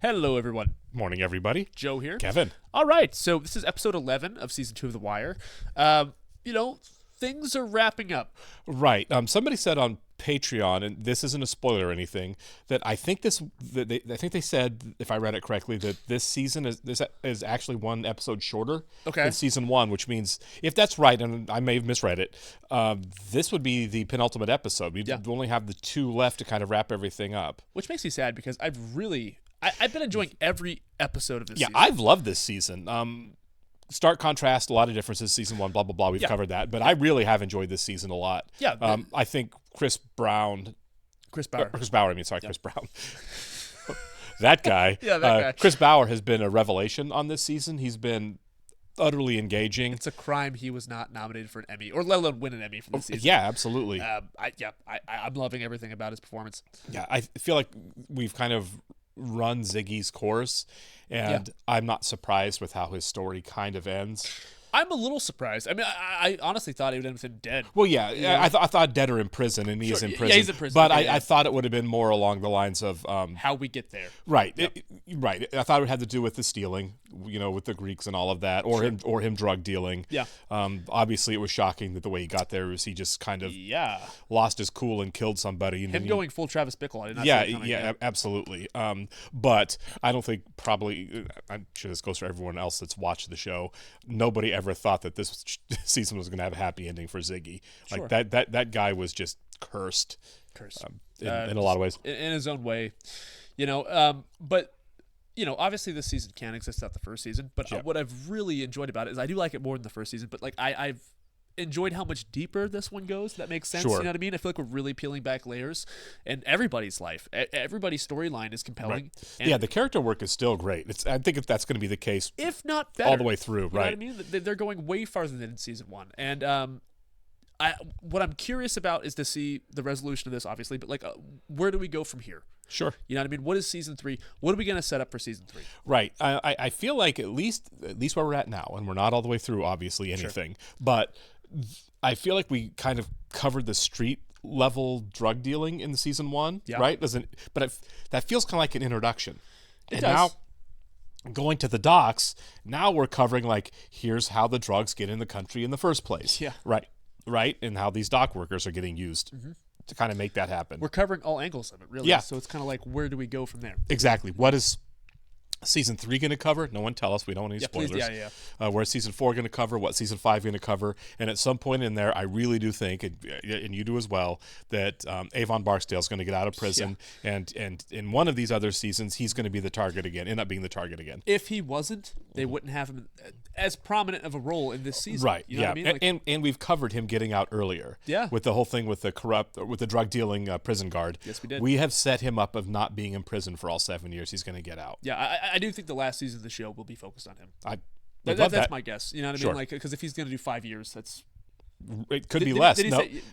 Hello, everyone. Morning, everybody. Joe here. Kevin. All right, so this is episode 11 of season 2 of The Wire. Things are wrapping up. Right. Somebody said on Patreon, and this isn't a spoiler or anything, that I think they said, if I read it correctly, that this season is actually one episode shorter than season 1, which means if that's right, and I may have misread it, this would be the penultimate episode. We'd only have the 2 left to kind of wrap everything up. Which makes me sad because I've been enjoying every episode of this season. Yeah, I've loved this season. Stark contrast, a lot of differences. Season 1, blah, blah, blah. We've covered that. But I really have enjoyed this season a lot. Yeah. I think Chris Bauer. Chris Brown. That guy. Yeah, that guy. Chris Bauer has been a revelation on this season. He's been utterly engaging. It's a crime he was not nominated for an Emmy, or let alone win an Emmy for this season. Yeah, absolutely. I'm loving everything about his performance. Yeah, I feel like we've kind of run Ziggy's course, and I'm not surprised with how his story kind of ends. I'm a little surprised. I mean, I honestly thought he would end with him dead. Well, I thought dead or in prison, and he is in prison. Yeah, he's in prison. But I thought it would have been more along the lines of how we get there. Right, right. I thought it had to do with the stealing, with the Greeks and all of that, or him drug dealing. Yeah. Obviously, it was shocking that the way he got there was he just kind of lost his cool and killed somebody. And him going full Travis Bickle. I did not see it coming. Absolutely. But I don't think I'm sure this goes for everyone else that's watched the show. Nobody ever thought that this season was going to have a happy ending for Ziggy. Sure. Like that guy was just cursed. In a lot of ways. In his own way, but obviously this season can't exist without the first season. But what I've really enjoyed about it is I do like it more than the first season. But I've enjoyed how much deeper this one goes. That makes sense. Sure. You know what I mean? I feel like we're really peeling back layers, and everybody's life, everybody's storyline is compelling. Right. The character work is still great. I think that's going to be the case, if not better, all the way through. You know what I mean? They're going way farther than in season 1, and what I'm curious about is to see the resolution of this, obviously, but where do we go from here? Sure. You know what I mean? What is season 3? What are we going to set up for season 3? Right. I feel like at least where we're at now, and we're not all the way through, obviously, anything, but I feel like we kind of covered the street level drug dealing in the season 1, right? That feels kind of like an introduction. It does. Now, going to the docks, now we're covering here's how the drugs get in the country in the first place. Yeah. Right, and how these dock workers are getting used to kind of make that happen. We're covering all angles of it, really. Yeah. So it's kind of like, where do we go from there? Exactly. What is season 3 going to cover? No one tell us. We don't want any spoilers. Please, where's season 4 going to cover? What's season 5 going to cover? And at some point in there, I really do think, and you do as well, that Avon Barksdale is going to get out of prison, and in one of these other seasons, he's going to be the target again, end up being the target again. If he wasn't, they wouldn't have him as prominent of a role in this season. Right. You know what I mean? And we've covered him getting out earlier. Yeah. With the whole thing with the drug dealing prison guard. Yes, we did. We have set him up of not being in prison for all 7 years. He's going to get out. Yeah, I do think the last season of the show will be focused on him. That's my guess. You know what I Sure. mean? Because if he's going to do 5 years, that's... It could be less.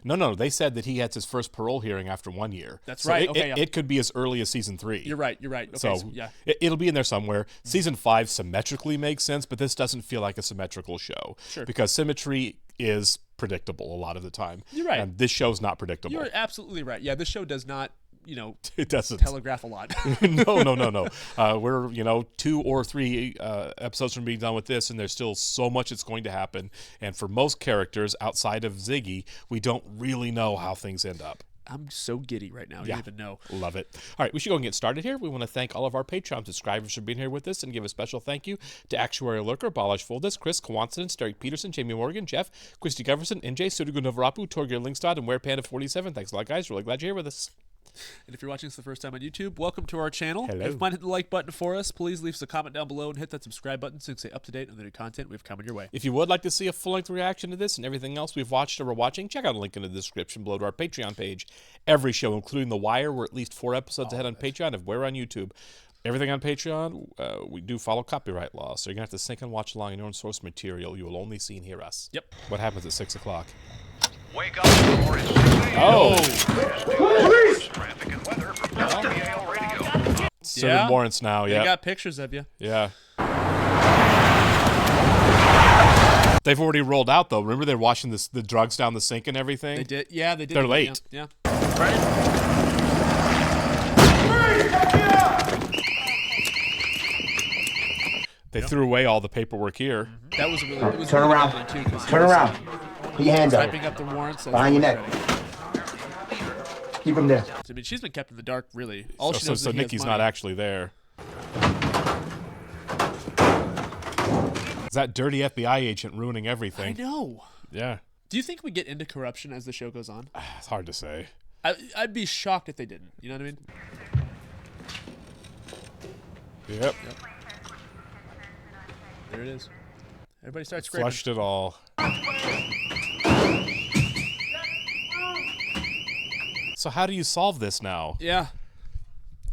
No. They said that he had his first parole hearing after 1 year. That's right. It could be as early as season 3. You're right. Okay, so it'll be in there somewhere. Season 5 symmetrically makes sense, but this doesn't feel like a symmetrical show. Sure. Because symmetry is predictable a lot of the time. You're right. And this show's not predictable. You're absolutely right. Yeah, this show does not... it doesn't telegraph a lot. No. We're 2 or 3 episodes from being done with this, and there's still so much that's going to happen. And for most characters outside of Ziggy, we don't really know how things end up. I'm so giddy right now. You don't even know. Love it. All right, we should go and get started here. We want to thank all of our Patreon subscribers for being here with us, and give a special thank you to Actuarial Lurker, Balash Foldes, Chris Kwanson, Derek Peterson, Jamie Morgan, Jeff, Christy Geverson, NJ, Sudigu Novarapu, Torgeir Lingstad, and WearPanda47. Thanks a lot, guys. Really glad you're here with us. And if you're watching this the first time on YouTube, welcome to our channel. Hello. If you mind hitting the like button for us, please leave us a comment down below and hit that subscribe button so you can stay up to date on the new content we've coming your way. If you would like to see a full-length reaction to this and everything else we've watched or we're watching, check out a link in the description below to our Patreon page. Every show, including The Wire, we're at least 4 episodes ahead on Patreon if we're on YouTube. Everything on Patreon, we do follow copyright laws, so you're going to have to sync and watch along in your own source material. You will only see and hear us. Yep. What happens at 6 o'clock? Wake up, or it's 6 a.m. Police! Traffic and weather from WPAL Radio. Serving warrants now, They got pictures of you. Yeah. They've already rolled out, though. Remember they're washing the drugs down the sink and everything? They did. Yeah, they did. They're late. Yeah. Right? They threw away all the paperwork here. That was really. It was Turn really around. good too, 'cause he Turn was around. Put your hands up. typing up the warrants. As Behind your they neck. were ready. Keep them there. I mean, she's been kept in the dark, really. All she So knows is that he has Nikki's money. not actually there. Is that dirty FBI agent ruining I everything? know. Yeah. Do you think we get into corruption as the show goes on? It's hard to say. I'd be shocked if they didn't. You know what I mean? Yep. There it is. Everybody starts scraping. Flushed it all. So how do you solve this now? Yeah.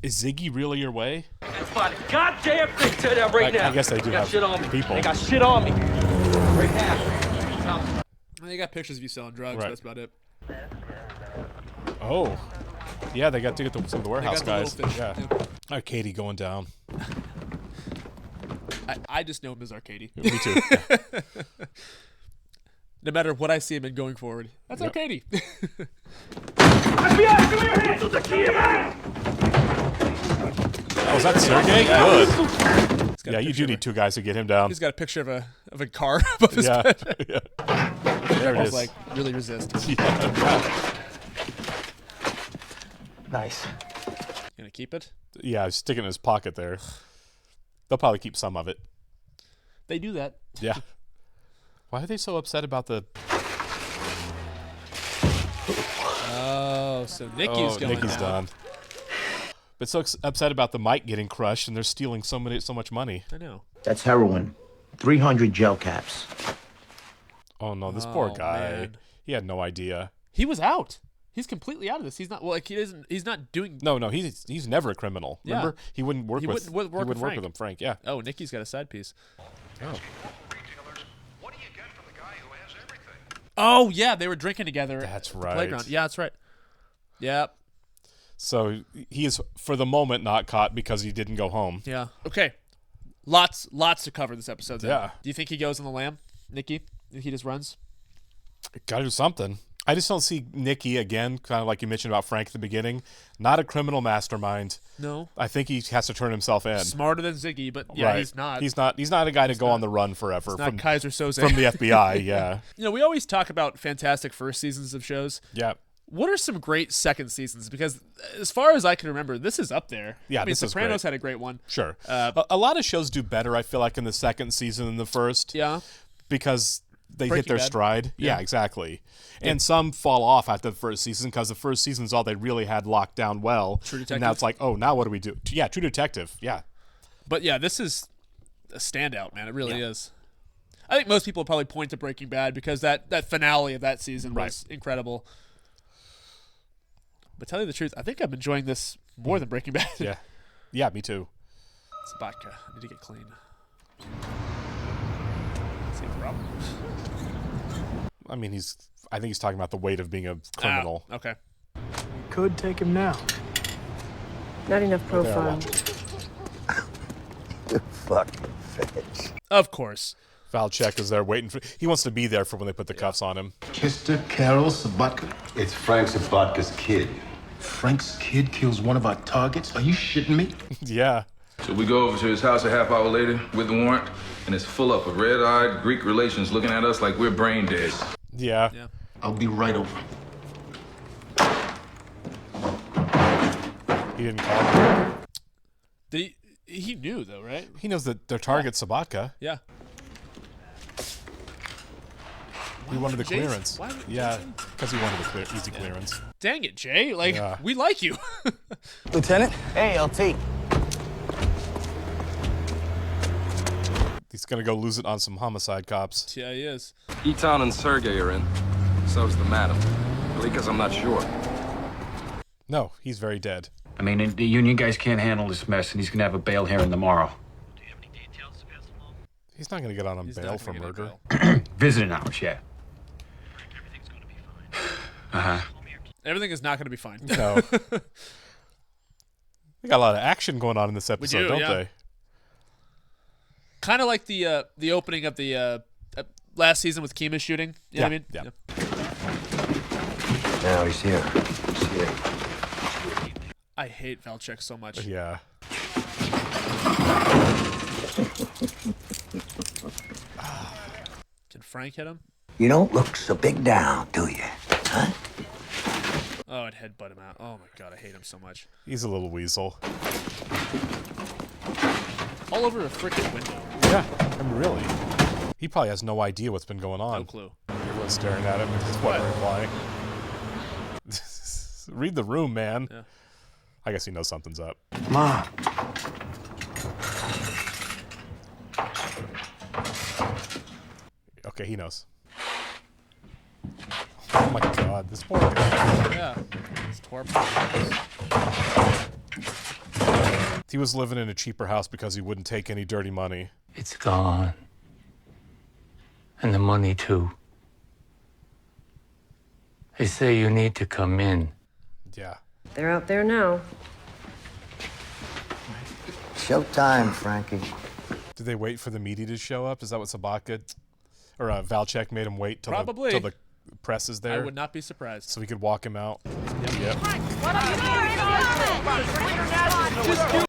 Is Ziggy really your way? That's goddamn thing to them right now. I guess they do have shit on me. people. They got shit on me. Right now. They got pictures of you selling drugs. Right. That's about it. Oh. Yeah, they got to get some of the warehouse They got guys. the little fish. Yeah. Yeah. All right, Katie going down. I just know him as Arcady. Me too. Yeah. No matter what I see him in going forward. That's Yep. Arcady. FBI, come here, hands on the key, man. Oh, is that Sergey? Good. He's got Yeah, a you picture do of need two guys to get him down. He's got a picture of a car above his Yeah. bed. Yeah. There it He's is. like, really resist. Nice. Gonna keep it? Yeah, stick it in his pocket there. They'll probably keep some of it. They do that. Yeah. Why are they so upset about the... Oh, so Nikki's going Nikki's down. done. But so upset about the mic getting crushed and they're stealing so much money. I know. That's heroin. 300 gel caps. Oh no, this poor Oh, guy. man. He had no idea. He was out. He's completely out of this. He's not. Well, like he isn't. He's not doing. No, he's never a criminal. Yeah. Remember, he wouldn't work He with. wouldn't work with Frank. with him, Frank. Yeah. Oh, Nikki's got a side piece. Oh. Retailers, what do you get from the guy who has everything? Oh yeah, they were drinking together. That's at the right. Playground. Yeah, that's right. Yep. So he is for the moment not caught because he didn't go home. Yeah. Okay. Lots to cover this episode. Then. Yeah. Do you think he goes on the lam, Nikki? Think he just runs? Got to do something. I just don't see Nikki again. Kind of like you mentioned about Frank at the beginning. Not a criminal mastermind. No. I think he has to turn himself in. Smarter than Ziggy, but yeah, Right. he's not. He's not a guy to go on the run forever He's not from Kaiser Soze. from the FBI. Yeah. You know, we always talk about fantastic first seasons of shows. Yeah. What are some great second seasons? Because as far as I can remember, this is up there. Yeah, I mean, this is Sopranos great. had a great one. Sure. A lot of shows do better, I feel like, in the second season than the first. Yeah. Because they Breaking hit their Bad. stride. Yeah, exactly. And some fall off after the first season because the first season's all they really had locked down well. True And Detective. now it's like, oh, now what do we do? Yeah, True Detective. Yeah. But yeah, this is a standout, man. It really is. I think most people probably point to Breaking Bad because that finale of that season was incredible. But tell you the truth, I think I'm enjoying this more than Breaking Bad. Yeah. Yeah, me too. Sabatka. I need to get clean. See the problem. I mean, I think he's talking about the weight of being a criminal. Ah, okay. Could take him now. Not enough There, I profile. watch it. Fucking bitch. Of course. Valchek is there waiting for. He wants to be there for when they put the cuffs on him. Mr. Carol Sabatka. It's Frank Sabatka's kid. Frank's kid kills one of our targets? Are you shitting me? Yeah. So we go over to his house a half hour later with the warrant, and it's full up of red-eyed Greek relations looking at us like we're brain dead. Yeah. Yeah. I'll be right over. He didn't call him. He knew though, right? He knows that their target's Sabatka. Yeah. He wanted the Jason- clearance. why would Yeah, Jason- because he wanted the easy clearance. Dang it, Jay. Like, Yeah. we like you. Lieutenant? Hey, LT. He's gonna go lose it on some homicide cops. Yeah, he is. Eton and Sergey are in. So's the madam. Because I'm not sure. No, he's very dead. I mean, the union guys can't handle this mess, and he's gonna have a bail hearing tomorrow. He's not gonna get on He's bail not for gonna get murder. bail. Visiting hours, yeah. Everything is not going to be fine. No. They got a lot of action going on in this episode, do, don't yeah. they? Kind of like the opening of the last season with Kima shooting. You know what I mean? Yeah. Now he's here. He's here. I hate Valchek so much. Yeah. Frank hit him? You don't look so big down, do you? Huh? Oh, it headbutt him out. Oh my god, I hate him so much. He's a little weasel. All over a freaking window. Yeah, I mean, really. He probably has no idea what's been going on. No clue. Everyone's staring at him and just wondering why. Read the room, man. Yeah. I guess he knows something's up. Ma. Okay, he knows. Oh my god, this poor guy. Yeah. It's tore. He was living in a cheaper house because he wouldn't take any dirty money. It's gone. And the money, too. They say you need to come in. Yeah. They're out there now. Showtime, Frankie. Did they wait for the meaty to show up? Is that what Sabatka or Valchek made him wait till Probably. till the press is there? I would not be surprised. So he could walk him out. Yep.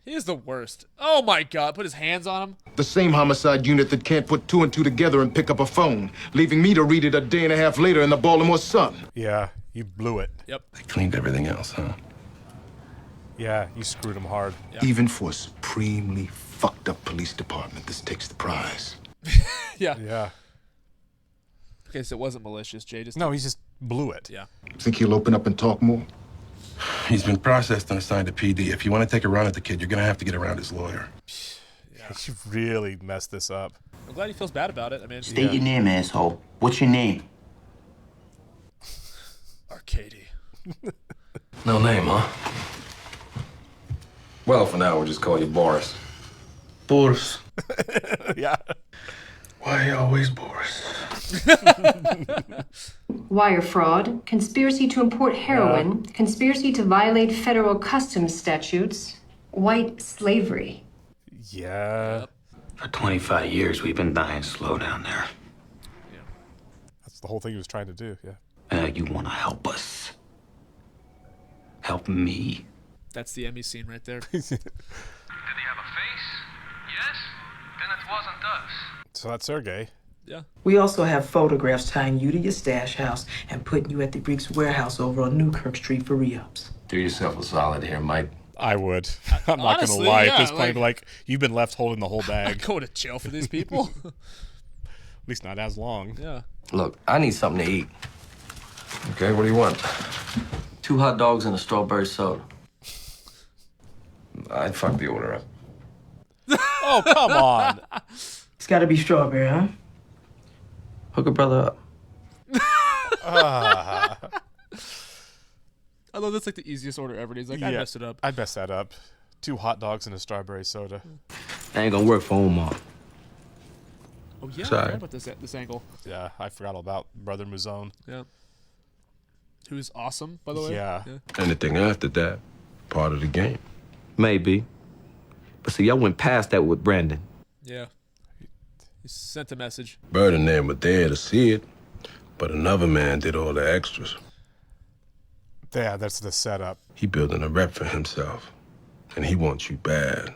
He is the worst. Oh my god, put his hands on him. The same homicide unit that can't put two and two together and pick up a phone, leaving me to read it a day and a half later in the Baltimore Sun. Yeah, you blew it. Yep. They cleaned everything else, huh? Yeah, you screwed him hard. Yeah. Even for a supremely fucked up police department, this takes the prize. Yeah. Yeah. Okay, so it wasn't malicious. Jay just... No, he just blew it. Yeah. Think he'll open up and talk more? He's been processed and assigned to PD. If you want to take a run at the kid, you're going to have to get around his lawyer. Yeah. You really messed this up. I'm glad he feels bad about it. I mean... State your name, asshole. What's your name? Arcady. No name, huh? Well, for now, we'll just call you Boris. Boris. Yeah. Why always Boris? Wire fraud, conspiracy to import heroin, conspiracy to violate federal customs statutes, white slavery. Yeah. For 25 years, we've been dying slow down there. That's the whole thing he was trying to do, yeah. You want to help us? Help me? That's the Emmy scene right there. Did he have a face? Yes? Then it wasn't us. So that's Sergey. Yeah. We also have photographs tying you to your stash house and putting you at the Greeks warehouse over on Newkirk Street for re-ups. Do yourself a solid here, Mike. I would. I'm not going to Honestly, lie. yeah, At this point, like, you've been left holding the whole I'm bag. going to jail for these people. At least not as long. Yeah. Look, I need something to eat. Okay, what do you want? 2 hot dogs and a strawberry soda. I'd fuck the order up. Oh, come on. It's got to be strawberry, huh? Hook a brother up. I love that's like the easiest order ever. He's like, I messed it up. I'd mess that up. 2 hot dogs and a strawberry soda. That ain't gonna work for Omar. Oh yeah, I Sorry. forgot about this angle. Yeah, I forgot all about Brother Mouzone. Yeah. Who's awesome, by the way. Yeah. Anything after that, part of the game. Maybe. But see, y'all went past that with Brandon. Yeah. He sent a message. Bird and them were there to see it, but another man did all the extras. Yeah, that's the setup. He building a rep for himself, and he wants you bad.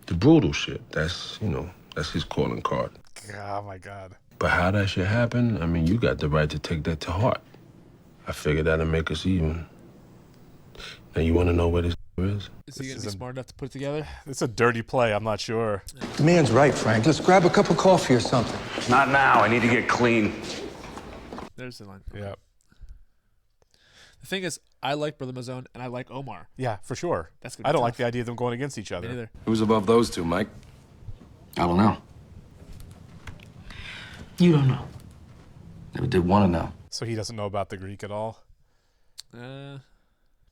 The brutal shit, that's his calling card. Oh, my God. But how that shit happen, I mean, you got the right to take that to heart. I figured that'll make us even. Now, you want to know where this is? Is he going to be smart enough to put it together? It's a dirty play. I'm not sure. The man's right, Frank. Let's grab a cup of coffee or something. Not now. I need to get clean. There's the line. Yeah. The thing is, I like Brother Mouzone and I like Omar. Yeah, for sure. That's gonna be I don't tough. like the idea of them going against each other. Me neither. Who's above those two, Mike? I don't know. You don't know. Never did want to know. So he doesn't know about the Greek at all?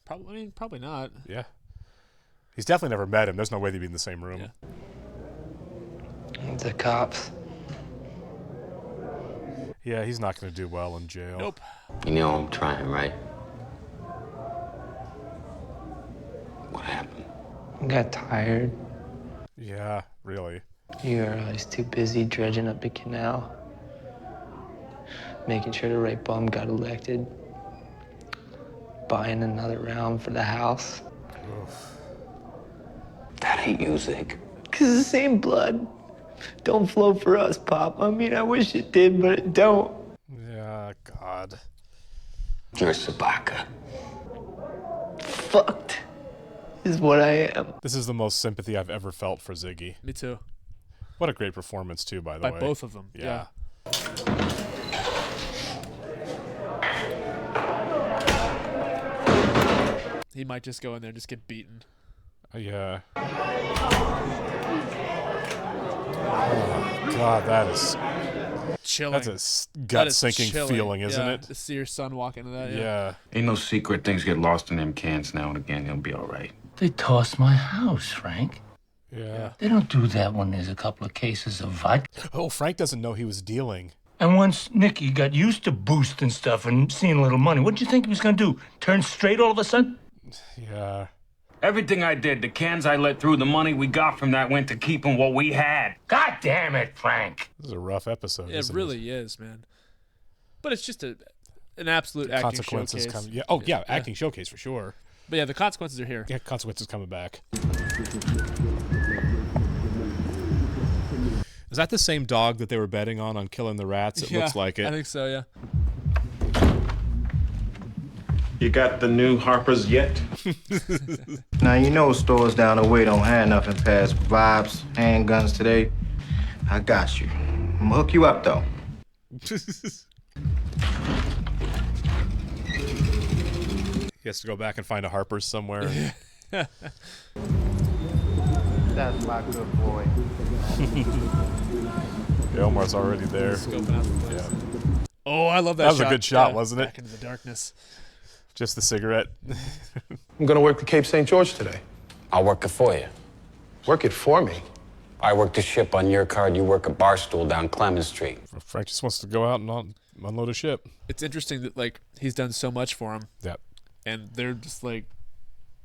Probably not. Yeah. He's definitely never met him. There's no way they'd be in the same room. Yeah. The cops. Yeah, he's not going to do well in jail. Nope. You know I'm trying, right? What happened? I got tired. Yeah, really. You were always too busy dredging up the canal, making sure the right bum got elected, buying another round for the house. Oof. That ain't music. 'Cause it's the same blood, Don't flow for us, Pop. I mean, I wish it did, but it don't. Yeah, God. You're a sabatka. Fucked is what I am. This is the most sympathy I've ever felt for Ziggy. Me too. What a great performance, too, by the way. By both of them. Yeah. He might just go in there and just get beaten. Yeah. Oh, God, that is chilling. That's a gut-sinking feeling, isn't it? To see your son walk into that. Yeah. Ain't no secret things get lost in them cans now and again. He'll be all right. They tossed my house, Frank. Yeah. They don't do that when there's a couple of cases of vodka. Oh, Frank doesn't know he was dealing. And once Nicky got used to boosting stuff and seeing a little money, what did you think he was going to do? Turn straight all of a sudden? Yeah. Everything I did, the cans I let through, the money we got from that went to keeping what we had. God damn it, Frank. This is a rough episode. It really is, man. But it's just an absolute acting consequences showcase. coming. Yeah. Oh, yeah, acting showcase for sure. But yeah, the consequences are here. Yeah, consequences coming back. Is that the same dog that they were betting on killing the rats? It looks like it. I think so, yeah. You got the new Harper's yet? Now, you know stores down the way don't have nothing past vibes, handguns today. I got you. I'm gonna hook you up, though. He has to go back and find a Harper's somewhere. That's my good boy. Yeah, Omar's already there. Scoping out the place. Yeah. Oh, I love that shot. That was shot. a good shot, wasn't it? Back into the darkness. Just the cigarette. I'm gonna work the Cape St. George today. I'll work it for you. Work it for me? I work the ship on your card, you work a bar stool down Clemens Street. Frank just wants to go out and unload a ship. It's interesting that, like, he's done so much for him. Yep. And they're just, like,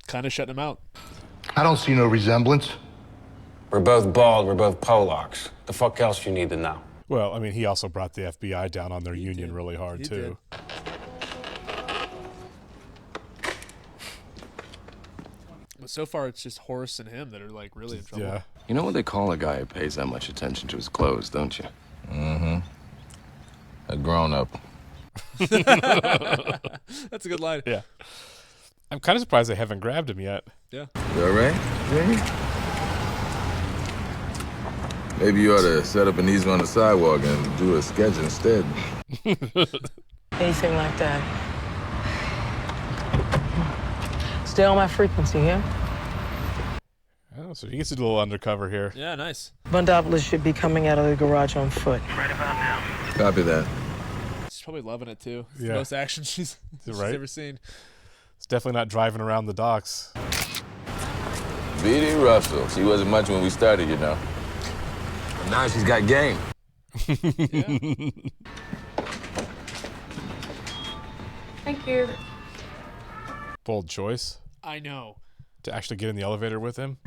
kind of shutting him out. I don't see no resemblance. We're both bald, we're both Polacks. The fuck else you need to know? Well, I mean, he also brought the FBI down on their union really hard, too. Did. But so far, it's just Horace and him that are, like, really in trouble. Yeah. You know what they call a guy who pays that much attention to his clothes, don't you? Mm-hmm. A grown-up. That's a good line. Yeah. I'm kind of surprised they haven't grabbed him yet. Yeah. You all right, Jamie? Maybe you ought to set up an easel on the sidewalk and do a sketch instead. Anything like that. Stay on my frequency, yeah? Oh, so he gets to do a little undercover here. Yeah, nice. Bundopoulos should be coming out of the garage on foot. Right about now. Copy that. She's probably loving it, too. It's Yeah. the most action she's Right? ever seen. It's definitely not driving around the docks. B.D. Russell. She wasn't much when we started, you know. But now she's got game. Thank you. Bold choice. I know. To actually get in the elevator with him.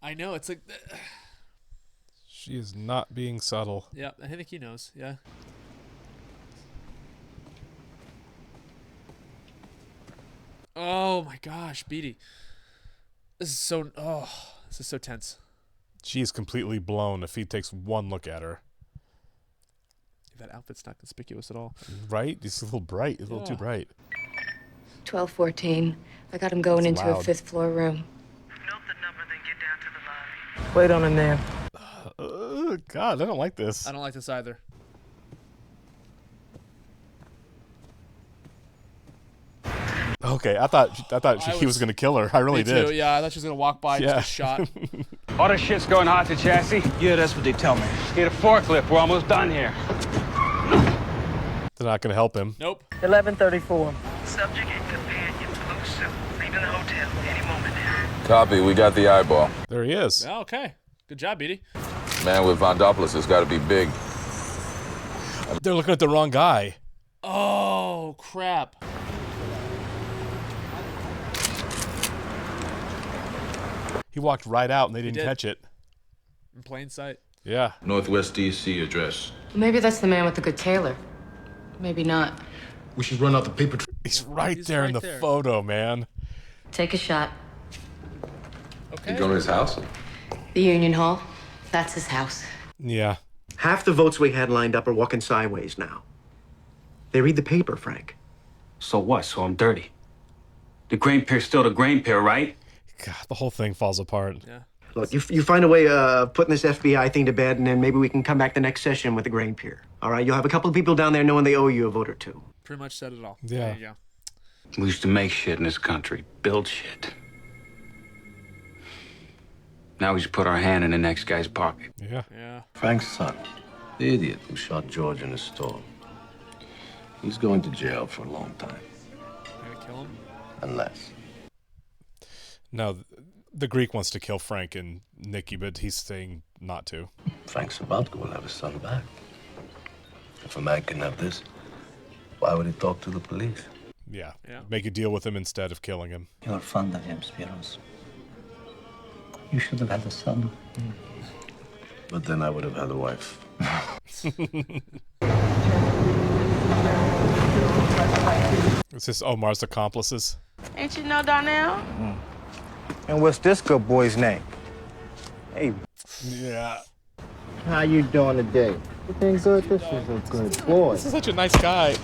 I know. It's like... She is not being subtle. Yeah, I think he knows. Yeah. Oh, my gosh, Beatty. This is so... Oh, this is so tense. She is completely blown if he takes one look at her. That outfit's not conspicuous at all. Right? He's a little bright. He's a little too bright. 1214. I got him going That's into loud. a fifth floor room. Wait on him there. God, I don't like this. I don't like this either. Okay, I thought he was going to kill her. I really Me did. too, yeah, I thought she was going to walk by and Yeah. just get shot. All the shit's going hot to chassis? Yeah, that's what they tell me. Get a forklift. We're almost done here. They're not going to help him. Nope. 1134. Subject and companion, blue suit. Leaving the hotel any moment now. Copy. We got the eyeball. There he is. Oh, okay. Good job, Beatty. Man with Vondopoulos has got to be big. They're looking at the wrong guy. Oh, crap. He walked right out and they didn't did. catch it. In plain sight. Yeah. Northwest D.C. address. Maybe that's the man with the good tailor. Maybe not. We should run out the paper He's right there in the photo, man. Take a shot. Okay. You go to his house? The Union Hall. That's his house. Yeah. Half the votes we had lined up are walking sideways now. They read the paper, Frank. So what? So I'm dirty. The grain peer's still the grain peer, right? God, the whole thing falls apart. Yeah. Look, you find a way of putting this FBI thing to bed, and then maybe we can come back the next session with the grain peer. All right? You'll have a couple of people down there knowing they owe you a vote or two. Pretty much said it all. Yeah. There you go. We used to make shit in this country, build shit. Now we just put our hand in the next guy's pocket. Yeah. Yeah. Frank's son, the idiot who shot George in his store. He's going to jail for a long time. Gonna kill him? Unless. No, the Greek wants to kill Frank and Nikki, but he's saying not to. Frank Sabatka will have his son back. If a man can have this, why would he talk to the police? Yeah. Make a deal with him instead of killing him. You're fond of him, Spiros. You should have had a son. But then I would have had a wife. Is this Omar's accomplices? Ain't you know Darnell? And what's this good boy's name? Hey. Yeah. How you doing today? Everything good? This is a good boy. This is such a nice guy.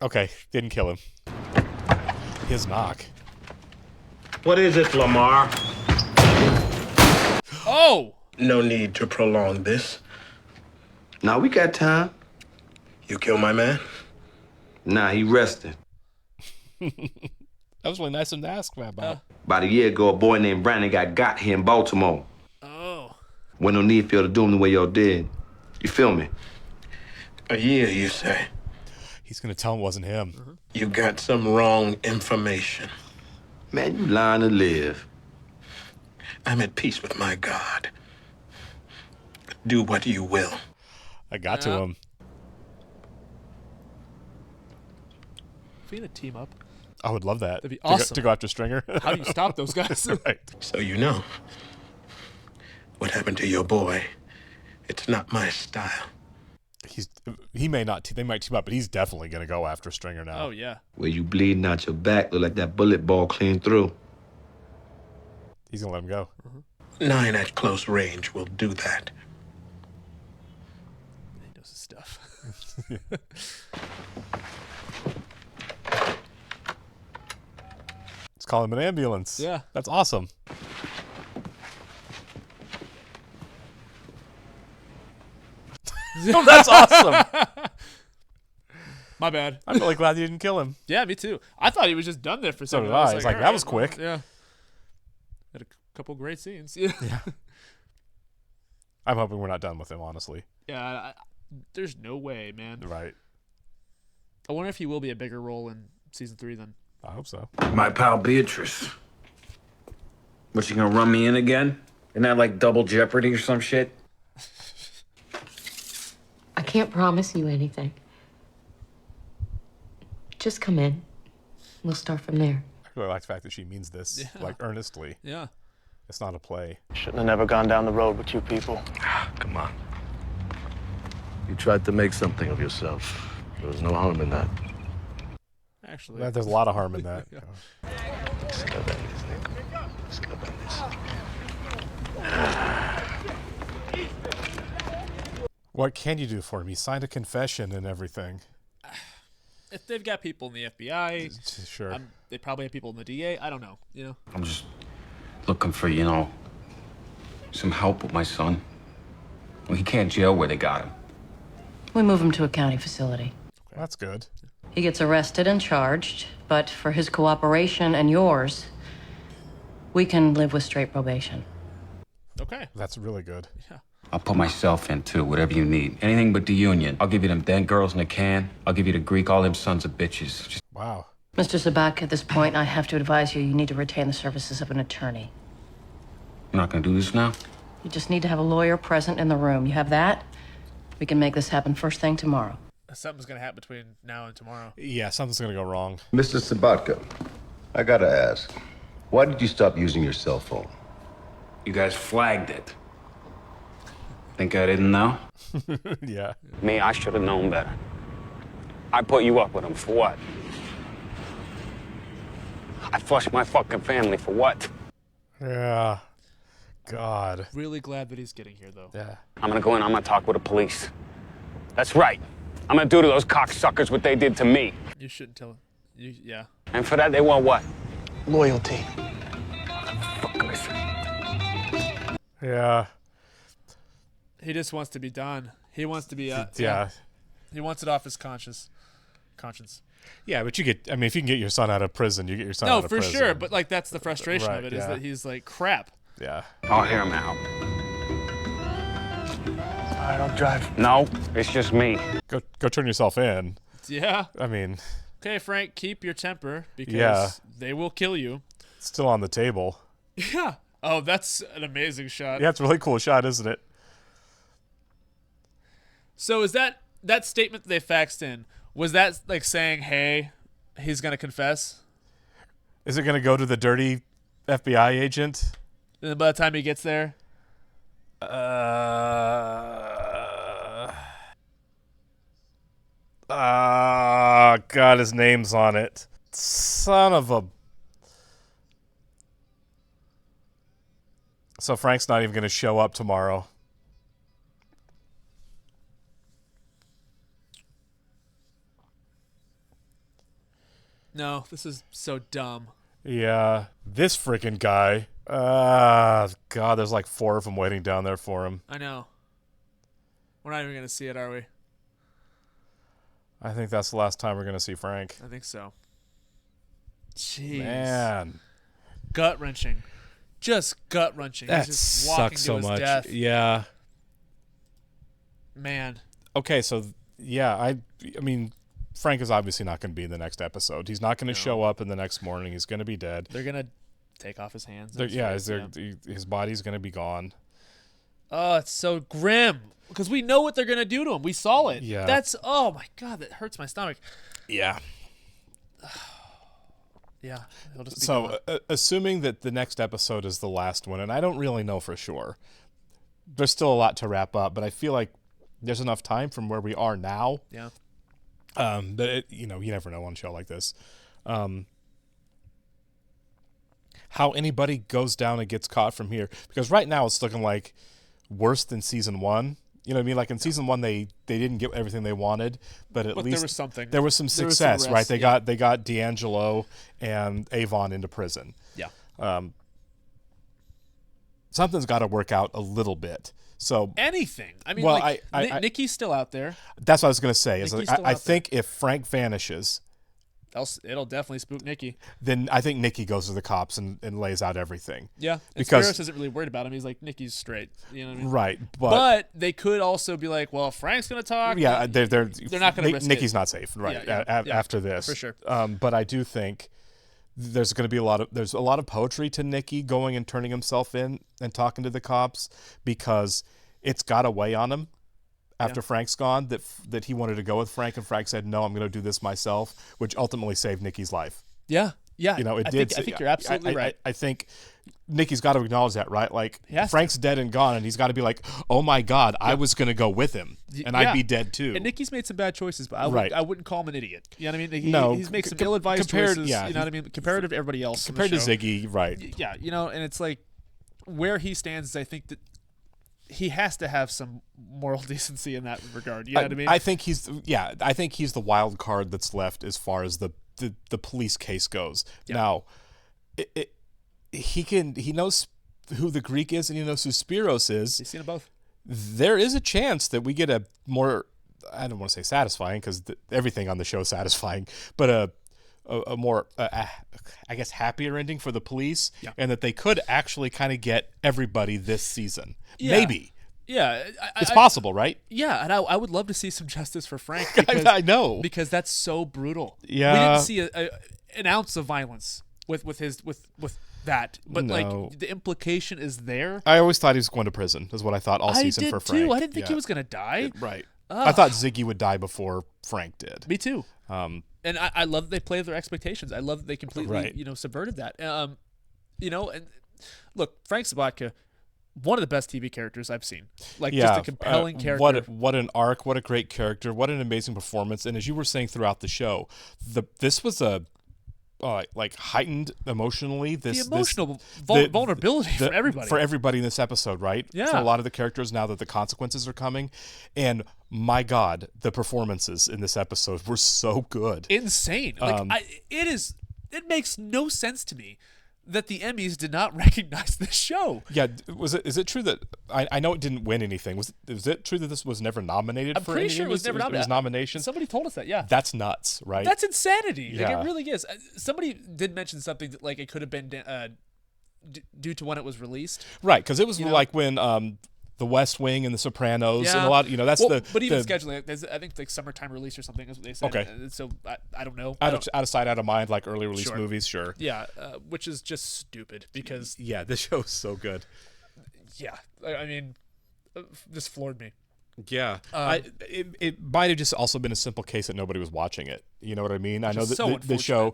Okay, didn't kill him. His knock. What is it, Lamar? Oh! No need to prolong this. Nah, we got time. You kill my man? Nah, he rested. That was really nice of him to ask me about. About a year ago, a boy named Brandon got here in Baltimore. Oh. Wasn't no need for y'all to do him the way y'all did. You feel me? A year, you say? He's gonna tell him it wasn't him. You got some wrong information. Man, you lying to live. I'm at peace with my God. Do what you will. I got to him. If we had a team up. I would love that. That'd be awesome. To go after Stringer. How do you stop those guys? Right. So you know what happened to your boy. It's not my style. He may not. They might team up, but he's definitely gonna go after Stringer now. Oh yeah. Where you bleeding out your back, look like that bullet ball clean through. He's gonna let him go. 9 at close range will do that. He knows his stuff. Let's call him an ambulance. Yeah. That's awesome. Oh, that's awesome. My bad. I'm really glad you didn't kill him. Yeah, me too. I thought he was just done there for So some did reason. I. It's like, that was quick. Yeah. Had a couple great scenes. Yeah. I'm hoping we're not done with him, honestly. Yeah. There's no way, man. Right. I wonder if he will be a bigger role in season 3 then. I hope so. My pal Beatrice. What, you gonna run me in again? Isn't that like double jeopardy or some shit? I can't promise you anything. Just come in. We'll start from there. I really like the fact that she means this, like, earnestly. Yeah. It's not a play. Shouldn't have never gone down the road with you people. Come on. You tried to make something of yourself. There was no harm in that. Actually. There's a lot of harm in that. What can you do for him? He signed a confession and everything. If they've got people in the FBI, sure. They probably have people in the DA. I don't know. You know. I'm just looking for, some help with my son. Well, he can't jail where they got him. We move him to a county facility. That's good. He gets arrested and charged, but for his cooperation and yours, we can live with straight probation. Okay. That's really good. Yeah. I'll put myself in, too, whatever you need. Anything but the union. I'll give you them dead girls in a can. I'll give you the Greek, all them sons of bitches. Just... Wow. Mr. Sabatka, at this point, I have to advise you need to retain the services of an attorney. We're not gonna do this now? You just need to have a lawyer present in the room. You have that? We can make this happen first thing tomorrow. Something's going to happen between now and tomorrow. Yeah, something's going to go wrong. Mr. Sabatka, I gotta ask, why did you stop using your cell phone? You guys flagged it. Think I didn't know? Yeah. Me, I should have known better. I put you up with him for what? flush my fucking family for what? Yeah. God. Really glad that he's getting here, though. Yeah. I'm gonna go in, I'm gonna talk with the police. That's right. I'm gonna do to those cocksuckers what they did to me. You shouldn't tell him. Yeah. And for that, they want what? Loyalty. Yeah. He just wants to be done. He wants to be. Yeah. He wants it off his conscience. Yeah, but if you can get your son out of prison, you get your son out of prison. No, for sure. But like, that's the frustration Right, of it, is yeah. that he's like, crap. Yeah. I'll hear him out. All right, I'll drive. No, it's just me. Go turn yourself in. Yeah. I mean. Okay, Frank, keep your temper because they will kill you. It's still on the table. Yeah. Oh, that's an amazing shot. Yeah, it's a really cool shot, isn't it? So is that statement they faxed in, was that like saying, hey, he's going to confess? Is it going to go to the dirty FBI agent? And then by the time he gets there? God, his name's on it. Son of a... So Frank's not even going to show up tomorrow. No, this is so dumb. Yeah, this freaking guy. God, there's like 4 of them waiting down there for him. I know. We're not even going to see it, are we? I think that's the last time we're going to see Frank. I think so. Jeez. Man. Gut-wrenching. Just gut-wrenching. That He's just walking sucks to so his much. death. Yeah. Man. Okay, so, yeah, I mean, Frank is obviously not going to be in the next episode. He's not going to show up in the next morning. He's going to be dead. They're going to take off his hands. His body's going to be gone. Oh, it's so grim. Because we know what they're going to do to him. We saw it. Yeah. Oh my God, that hurts my stomach. Yeah. Yeah. He'll just be gone. Assuming that the next episode is the last one, and I don't really know for sure, there's still a lot to wrap up, but I feel like there's enough time from where we are now. Yeah. That you never know on a show like this. How anybody goes down and gets caught from here, because right now it's looking like worse than season 1. You know what I mean? Like in season 1, they didn't get everything they wanted, but at least there was something. There was some success, right? They got D'Angelo and Avon into prison. Yeah. Something's got to work out a little bit. So anything. I mean, well, Nikki's still out there. That's what I was going to say. I think if Frank vanishes, it'll definitely spook Nikki. Then I think Nikki goes to the cops and lays out everything. Yeah, because Spiros isn't really worried about him. He's like, Nikki's straight. You know what I mean? Right, but they could also be like, well, if Frank's going to talk. Yeah, they're not going to risk Nikki's it. not safe, right? Yeah, after this, for sure. But I do think there's going to be a lot of poetry to Nikki going and turning himself in and talking to the cops, because it's got a weigh on him. After Frank's gone, that he wanted to go with Frank, and Frank said, no, I'm going to do this myself, which ultimately saved Nikki's life. Yeah. It did. I think you're absolutely right. I think Nikki's got to acknowledge that, right? Like, Frank's dead and gone, and he's got to be like, oh my God, I was going to go with him, and I'd be dead too. And Nikki's made some bad choices, but I wouldn't call him an idiot. You know what I mean? He's made some ill-advised choices. Yeah, you know what I mean? Comparative to everybody else. Compared to Ziggy, right. Yeah, and it's like, where he stands is, I think that he has to have some moral decency in that regard. You know what I mean? I think he's the wild card that's left as far as the police case goes. Yeah. Now, he knows who the Greek is, and he knows who Spiros is. He's seen them both. There is a chance that we get a more, I don't want to say satisfying, because everything on the show is satisfying, but a more, I guess, happier ending for the police, and that they could actually kind of get everybody this season. Yeah. Maybe. Yeah. It's possible, right? Yeah, and I would love to see some justice for Frank. Because, I know. Because that's so brutal. Yeah. We didn't see an ounce of violence with that. But, like, the implication is there. I always thought he was going to prison, is what I thought all season for Frank. I did, too. I didn't think he was going to die. Right. I thought Ziggy would die before Frank did. Me too. And I love that they play their expectations. I love that they completely, subverted that. And look, Frank Sabatka, one of the best TV characters I've seen. Like, just a compelling character. What an arc, what a great character, what an amazing performance. And as you were saying throughout the show, this was a like heightened emotionally. The emotional vulnerability for everybody. For everybody in this episode, right? Yeah. For a lot of the characters now that the consequences are coming. And my God, the performances in this episode were so good. Insane. It makes no sense to me that the Emmys did not recognize this show. Yeah, is it true that I know it didn't win anything? Was it true that this was never nominated I'm for pretty any sure it was Emmys? never nominated. It was nominations. Somebody told us that. Yeah, that's nuts, right? That's insanity. Yeah. Like, it really is. Somebody did mention something that like it could have been due to when it was released. Right, because it was like when The West Wing and The Sopranos and a lot. That's but even scheduling. I think like summertime release or something is what they said. Okay. So I don't know. Out of sight, out of mind, like early release movies. Sure. Yeah, which is just stupid because this show is so good. Yeah, I mean, this floored me. Yeah, it might have just also been a simple case that nobody was watching it. You know what I mean? I know that this show,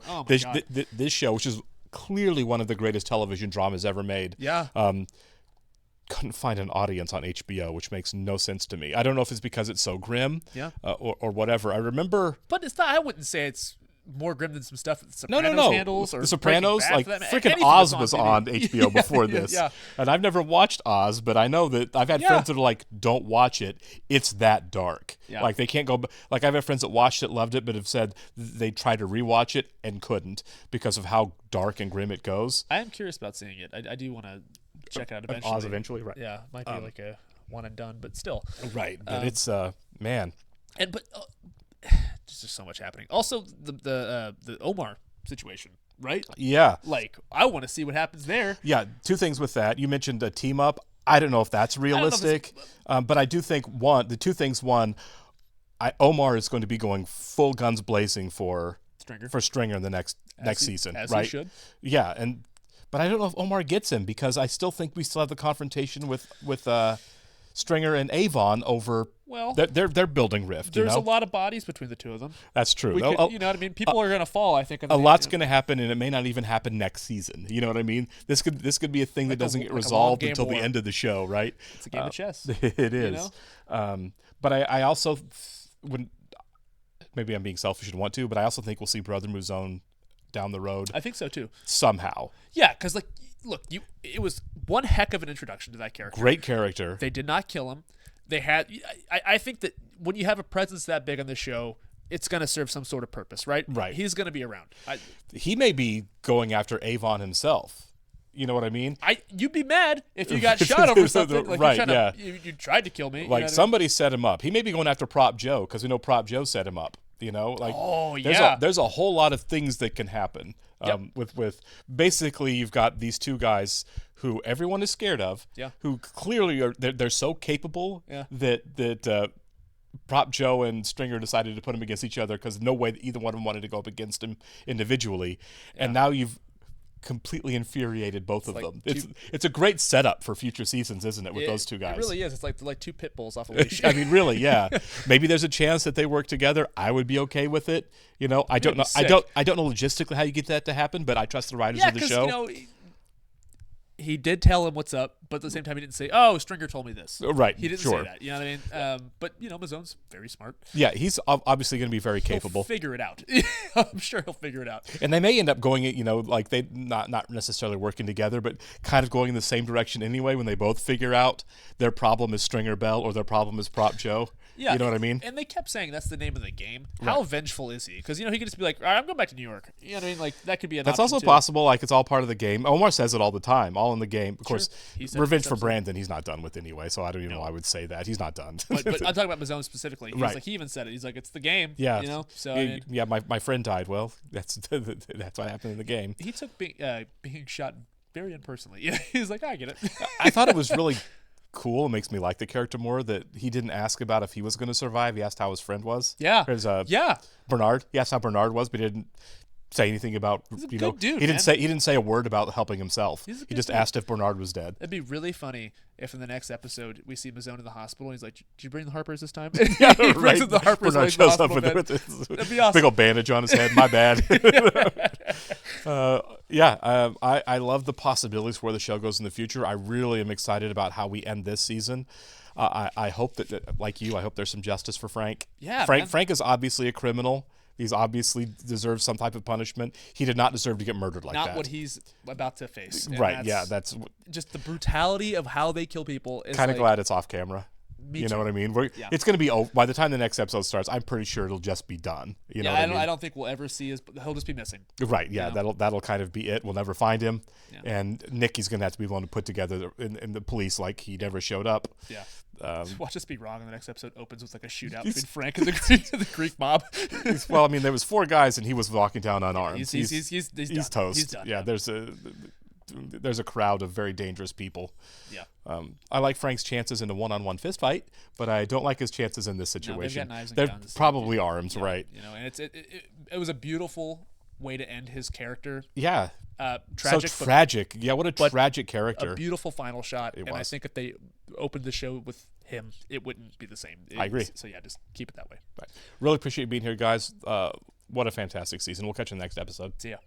this show, which is clearly one of the greatest television dramas ever made. Yeah. Couldn't find an audience on HBO, which makes no sense to me. I don't know if it's because it's so grim, or whatever. I remember, but it's not. I wouldn't say it's more grim than some stuff that the Sopranos no. handles. Or The Sopranos, like freaking Anything Oz was on HBO before this, yeah. And I've never watched Oz, but I know that I've had friends that are like, "Don't watch it. It's that dark." Yeah. Like they can't go. Like I've had friends that watched it, loved it, but have said they tried to rewatch it and couldn't because of how dark and grim it goes. I am curious about seeing it. I do want to check it out eventually. Oz eventually, right? Yeah, might be like a one and done, but still. Right, but it's man. But there's just so much happening. Also, the Omar situation, right? Yeah. Like I want to see what happens there. Yeah, two things with that. You mentioned a team up. I don't know if that's realistic, but I do think the two things. One, Omar is going to be going full guns blazing for Stringer in the next season, as right? He should. Yeah, but I don't know if Omar gets him because I still think we still have the confrontation with Stringer and Avon over. Well, they're building rift. There's a lot of bodies between the two of them. That's true. You know what I mean? People are going to fall. I think a lot's going to happen, and it may not even happen next season. You know what I mean? This could be a thing that doesn't get resolved until the end of the show, right? It's a game of chess. It is. You know? But I also wouldn't. Maybe I'm being selfish and want to, but I also think we'll see Brother Mouzone down the road. I think so too. Somehow. Yeah, because look, it was one heck of an introduction to that character. Great character. They did not kill him. They had. I think that when you have a presence that big on the show, it's going to serve some sort of purpose, right? Right. He's going to be around. He may be going after Avon himself. You know what I mean? You'd be mad if you got shot over something. Like right? You tried to kill me. Like somebody set him up. He may be going after Prop Joe because we know Prop Joe set him up. You know, like there's a whole lot of things that can happen. With basically you've got these two guys who everyone is scared of. Yeah. Who clearly are they're so capable. Yeah. That Prop Joe and Stringer decided to put them against each other because no way that either one of them wanted to go up against him individually. Yeah. And now you've completely infuriated both of them. It's a great setup for future seasons, isn't it? With those two guys, it really is. It's like two pit bulls off a leash. I mean, really, yeah. Maybe there's a chance that they work together. I would be okay with it. You know, I don't know. I don't know logistically how you get that to happen, but I trust the writers of the show. You know, he did tell him what's up, but at the same time, he didn't say, "Oh, Stringer told me this." Right. He didn't say that. You know what I mean? But you know, Mouzone's very smart. Yeah, he's obviously going to be very capable. He'll figure it out. I'm sure he'll figure it out. And they may end up going, you know, like they not necessarily working together, but kind of going in the same direction anyway. When they both figure out their problem is Stringer Bell or their problem is Prop Joe. Yeah, you know what I mean? And they kept saying that's the name of the game. Right. How vengeful is he? Because, you know, he could just be like, all right, I'm going back to New York. You know what I mean? Like, that could be an That's option also too. possible. Like, it's all part of the game. Omar says it all the time, all in the game. Of course, revenge for episode. Brandon, he's not done with anyway, so I don't even know why I would say that. He's not done. But I'm talking about Mouzone specifically. He's right. like, he even said it. He's like, it's the game. Yeah. You know? So yeah, my friend died. Well, that's what happened in the game. He took being shot very impersonally. Yeah, he's like, I get it. I thought it was really cool. It makes me like the character more that he didn't ask about if he was going to survive. He asked how his friend was. Yeah. Yeah. Bernard. He asked how Bernard was, but he didn't say anything about, you know, dude, he didn't say a word about helping himself. He just asked if Bernard was dead. It'd be really funny if in the next episode we see Mouzone in the hospital and he's like, did you bring the Harpers this time? Yeah, he brings the Harpers. Bernard shows up with his That'd be awesome. big old bandage on his head. My bad. I love the possibilities for where the show goes in the future. I really am excited about how we end this season. I hope that, like you, I hope there's some justice for Frank. Yeah, Frank is obviously a criminal, He's obviously deserves some type of punishment. He did not deserve to get murdered like that. Not what he's about to face. And right, that's just the brutality of how they kill people. Kind of glad it's off camera. You know what I mean? It's going to be over. By the time the next episode starts, I'm pretty sure it'll just be done. You know what I mean? I don't think we'll ever see he'll just be missing. Right, yeah, that'll kind of be it. We'll never find him. Yeah. And Nicky's going to have to be willing to put together in the police like he never showed up. Yeah. Watch us be wrong, and the next episode opens with like a shootout between Frank and the Greek mob. Well, I mean, there was 4 guys, and he was walking down unarmed. He's toast. He's done. Yeah, there's a crowd of very dangerous people. Yeah. I like Frank's chances in a one-on-one fist fight, but I don't like his chances in this situation. No, they've got knives and They're guns. probably arms, right? You know, and it was a beautiful way to end his character. Yeah. Tragic. So tragic. Yeah, what a tragic character. A beautiful final shot. It and was. I think if they opened the show with him, it wouldn't be the same. I agree. So yeah, just keep it that way. Right. Really appreciate being here, guys. What a fantastic season. We'll catch you in the next episode. See ya.